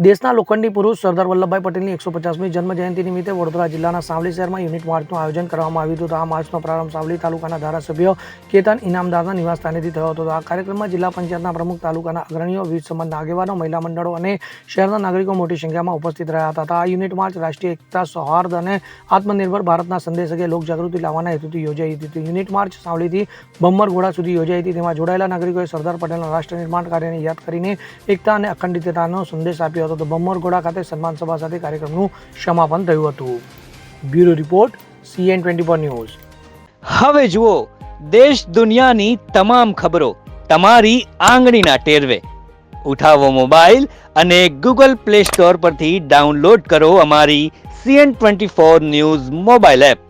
દેશના લોખંડી પુરુષ સરદાર વલ્લભભાઈ પટેલની 150મી જન્મજયંતિ નિમિત્તે વડોદરા જિલ્લાના સાવલી શહેરમાં યુનિટ માર્ચનું આયોજન કરવામાં આવ્યું હતું. આ માર્ચનો પ્રારંભ સાવલી તાલુકાના ધારાસભ્ય કેતન ઇનામદારના નિવાસસ્થાનેથી થયો હતો. આ કાર્યક્રમમાં જિલ્લા પંચાયતના પ્રમુખ, તાલુકાના અગ્રણીઓ, વિવિધ સમાજના આગેવાનો, મહિલા મંડળો અને શહેરના નાગરિકો મોટી સંખ્યામાં ઉપસ્થિત રહ્યા હતા. આ યુનિટ માર્ચ રાષ્ટ્રીય એકતા, સૌહાર્દ અને આત્મનિર્ભર ભારતના સંદેશ અંગે લોકજાગૃતિ લાવવાના હેતુથી યોજાઈ હતી. યુનિટ માર્ચ સાવલીથી બમ્મરઘોડા સુધી યોજાઈ હતી. તેમાં જોડાયેલા નાગરિકોએ સરદાર પટેલના રાષ્ટ્ર નિર્માણ કાર્યને યાદ કરીને એકતા અને અખંડિતતાનો સંદેશ આપ્યો હતો. તો બમ્મરઘોડા ખાતે સન્માન સભા સાથે કાર્યક્રમનું સમાપન થયું હતું. Bureau report, CN24 news. હવે જુઓ દેશ દુનિયાની તમામ ખબરો તમારી આંગળીના ટેરવે. ઉઠાવો મોબાઈલ અને Google Play Store પરથી ડાઉનલોડ કરો અમારી CN24 ન્યૂઝ મોબાઈલ એપ.